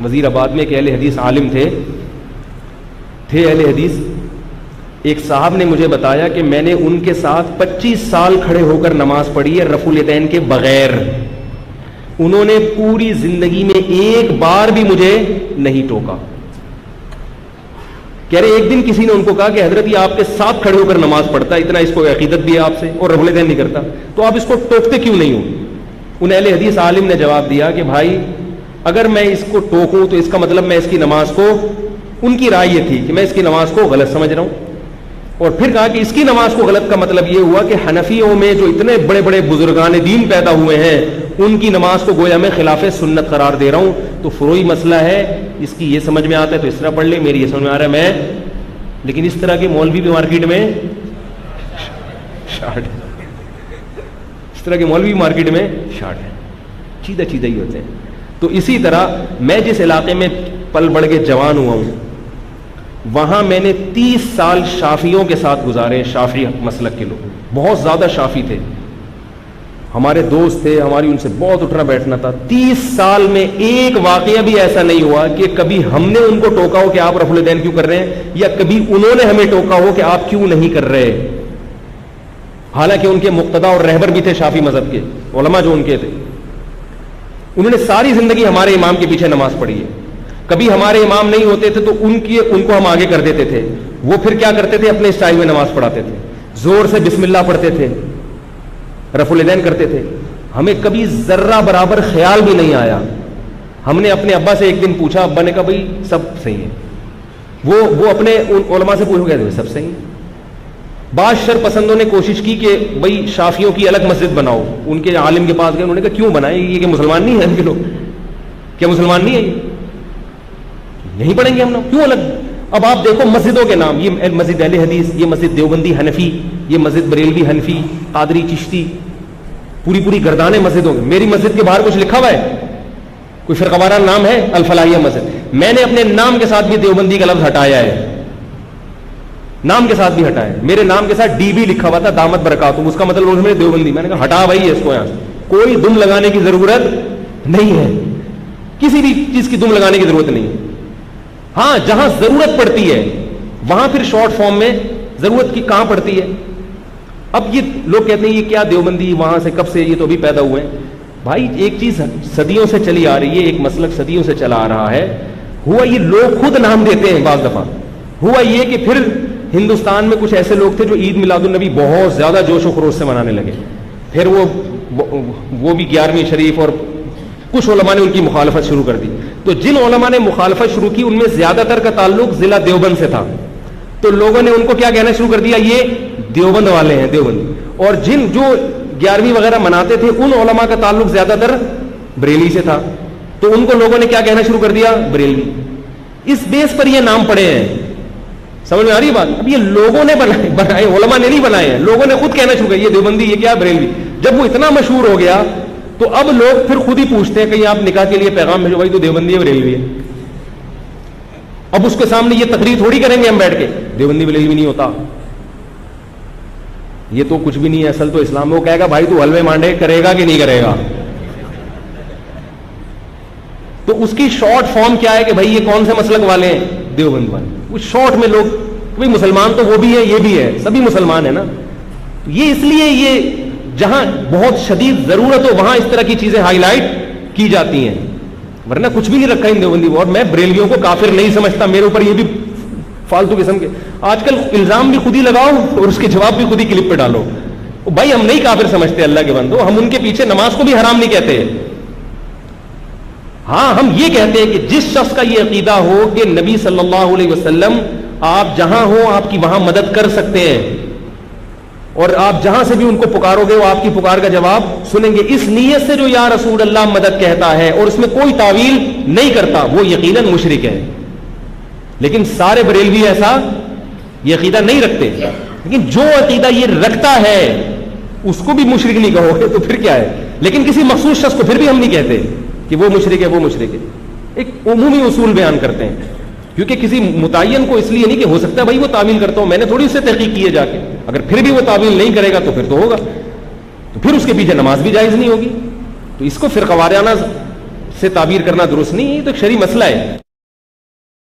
وزیر آباد میں ایک اہل حدیث عالم تھے اہل حدیث. ایک صاحب نے مجھے بتایا کہ میں نے ان کے ساتھ 25 سال کھڑے ہو کر نماز پڑھی ہے رفع الیدین کے بغیر. انہوں نے پوری زندگی میں ایک بار بھی مجھے نہیں ٹوکا. کہہ رہے ایک دن کسی نے ان کو کہا کہ حضرت یہ آپ کے ساتھ کھڑے ہو کر نماز پڑھتا ہے, اتنا اس کو عقیدت بھی ہے آپ سے, اور رفع الیدین نہیں کرتا, تو آپ اس کو ٹوکتے کیوں نہیں ہو؟ ان اہل حدیث عالم نے جواب دیا کہ بھائی اگر میں اس کو ٹوکوں تو اس کا مطلب میں اس کی نماز کو, ان کی رائے یہ تھی کہ میں اس کی نماز کو غلط سمجھ رہا ہوں. اور پھر کہا کہ اس کی نماز کو غلط کا مطلب یہ ہوا کہ حنفیوں میں جو اتنے بڑے بڑے بزرگان دین پیدا ہوئے ہیں ان کی نماز کو گویا میں خلاف سنت قرار دے رہا ہوں. تو فروعی مسئلہ ہے, اس کی یہ سمجھ میں آتا ہے تو اس طرح پڑھ لے, میری یہ سمجھ میں آ رہا ہے میں. لیکن اس طرح کے مولوی بھی مارکیٹ میں شارٹ ہے, اس طرح کے مولوی مارکیٹ میں شارٹ ہے, چیدہ چیدہ ہی ہوتے ہیں. تو اسی طرح میں جس علاقے میں پل بڑھ کے جوان ہوا ہوں وہاں میں نے 30 سال شافیوں کے ساتھ گزارے ہیں. شافی مسلک کے لوگ بہت زیادہ شافی تھے, ہمارے دوست تھے, ہماری ان سے بہت اٹھنا بیٹھنا تھا. 30 سال میں ایک واقعہ بھی ایسا نہیں ہوا کہ کبھی ہم نے ان کو ٹوکا ہو کہ آپ رفع الیدین کیوں کر رہے ہیں, یا کبھی انہوں نے ہمیں ٹوکا ہو کہ آپ کیوں نہیں کر رہے. حالانکہ ان کے مقتدا اور رہبر بھی تھے شافی مذہب کے علماء جو ان کے تھے, انہوں نے ساری زندگی ہمارے امام کے پیچھے نماز پڑھی ہے. کبھی ہمارے امام نہیں ہوتے تھے تو ان کو ہم آگے کر دیتے تھے, وہ پھر کیا کرتے تھے اپنے اسٹائل میں نماز پڑھاتے تھے, زور سے بسم اللہ پڑھتے تھے, رفع الیدین کرتے تھے. ہمیں کبھی ذرہ برابر خیال بھی نہیں آیا. ہم نے اپنے ابا سے ایک دن پوچھا, ابا نے کہا بھائی سب صحیح ہے. وہ اپنے علماء سے پوچھ گئے سب صحیح ہے. بعض شر پسندوں نے کوشش کی کہ بھائی شافیوں کی الگ مسجد بناؤ. ان کے عالم کے پاس گئے, انہوں نے کہا کیوں بنائے, یہ کہ مسلمان نہیں ہیں ان کے لوگ, کیا مسلمان نہیں ہیں, نہیں پڑھیں گے ہم لوگ, کیوں الگ. اب آپ دیکھو مسجدوں کے نام, یہ مسجد اہل حدیث, یہ مسجد دیوبندی حنفی, یہ مسجد بریلوی حنفی, قادری چشتی, پوری گردانے مسجدوں. میری مسجد کے باہر کچھ لکھا ہوا ہے, کوئی فرقہ وارانہ نام ہے, الفلاحیہ مسجد. میں نے اپنے نام کے ساتھ بھی دیوبندی کا لفظ ہٹایا ہے, نام کے ساتھ بھی ہٹایا ہے. میرے نام کے ساتھ ڈی بھی لکھا ہوا تھا, دامت برکاتہم, اس کا مطلب میں دیوبندی. میں نے کہا ہٹا بھائی اس کو یہاں سے, کوئی دم لگانے کی ضرورت نہیں ہے, کسی بھی چیز کی دم لگانے کی ضرورت نہیں ہے. ہاں جہاں ضرورت پڑتی ہے وہاں پھر شارٹ فارم میں ضرورت کی کہاں پڑتی ہے. اب یہ لوگ کہتے ہیں یہ کیا دیوبندی وہاں سے کب سے, یہ تو ابھی پیدا ہوئے ہیں. بھائی ایک چیز صدیوں سے چلی آ رہی ہے, ایک مسلک صدیوں سے چلا آ رہا ہے. ہوا یہ لوگ خود نام دیتے ہیں بعض دفعہ. ہوا یہ کہ پھر ہندوستان میں کچھ ایسے لوگ تھے جو عید میلاد النبی بہت زیادہ جوش و خروش سے منانے لگے. پھر وہ بھی 11ویں شریف, اور کچھ علماء نے ان کی مخالفت شروع کر دی. تو جن علماء نے مخالفت شروع کی ان میں زیادہ تر کا تعلق ضلع دیوبند سے تھا, تو لوگوں نے ان کو کیا کہنا شروع کر دیا, یہ دیوبند والے ہیں, دیوبندی. اور جن جو 11ویں وغیرہ مناتے تھے ان علماء کا تعلق زیادہ تر بریلی سے تھا, تو ان کو لوگوں نے کیا کہنا شروع کر دیا, بریلوی. اس بیس پر یہ نام پڑے ہیں. سمجھ میں آ رہی ہے بات. اب یہ لوگوں نے بنائے, علماء نے نہیں بنائے ہیں, لوگوں نے خود کہنا شروع کیا یہ دیوبندی, یہ کیا بریلوی. جب وہ اتنا مشہور ہو گیا تو اب لوگ پھر خود ہی پوچھتے ہیں کہ آپ نکاح کے لیے پیغام بھیجو, بھائی تو دیوبندی ہے بریلوی ہے. اب اس کے سامنے یہ تقریر تھوڑی کریں گے ہم بیٹھ کے, دیوبندی بریلوی نہیں ہوتا, یہ تو کچھ بھی نہیں ہے, اصل تو اسلام میں. وہ کہے گا بھائی تو حلوے مانڈے کرے گا کہ نہیں کرے گا. تو اس کی شارٹ فارم کیا ہے کہ بھائی یہ کون سے مسلک والے ہیں, دیوبند والے. اس شارٹ میں لوگ بھائی مسلمان تو وہ بھی ہے, یہ بھی ہے, سبھی مسلمان ہیں نا. یہ اس لیے یہ جہاں بہت شدید ضرورت ہو وہاں اس طرح کی چیزیں ہائی لائٹ کی جاتی ہیں, ورنہ کچھ بھی نہیں رکھا ان دیوبندی. اور میں بریلویوں کو کافر نہیں سمجھتا, میرے اوپر یہ بھی فالتو قسم کے آج کل الزام بھی خود ہی لگاؤ اور اس کے جواب بھی خود ہی کلپ پہ ڈالو. بھائی ہم نہیں کافر سمجھتے اللہ کے بندو, ہم ان کے پیچھے نماز کو بھی حرام نہیں کہتے. ہاں ہم یہ کہتے ہیں کہ جس شخص کا یہ عقیدہ ہو کہ نبی صلی اللہ علیہ وسلم آپ جہاں ہو آپ کی وہاں مدد کر سکتے ہیں, اور آپ جہاں سے بھی ان کو پکارو گے وہ آپ کی پکار کا جواب سنیں گے, اس نیت سے جو یا رسول اللہ مدد کہتا ہے اور اس میں کوئی تعویل نہیں کرتا, وہ یقیناً مشرک ہے. لیکن سارے بریلوی ایسا یہ عقیدہ نہیں رکھتے. لیکن جو عقیدہ یہ رکھتا ہے اس کو بھی مشرک نہیں کہو گے تو پھر کیا ہے. لیکن کسی مخصوص شخص کو پھر بھی ہم نہیں کہتے کہ وہ مشرک ہے, وہ مشرک ہے. ایک عمومی اصول بیان کرتے ہیں, کیونکہ کسی متعین کو اس لیے نہیں کہ ہو سکتا ہے بھائی وہ تعویل کرتا ہوں, میں نے تھوڑی اس سے تحقیق کی ہے جا کے. اگر پھر بھی وہ تعویل نہیں کرے گا تو پھر تو ہوگا, تو پھر اس کے پیچھے نماز بھی جائز نہیں ہوگی. تو اس کو فرقہ وارانہ سے تعبیر کرنا درست نہیں, یہ تو ایک شرعی مسئلہ ہے.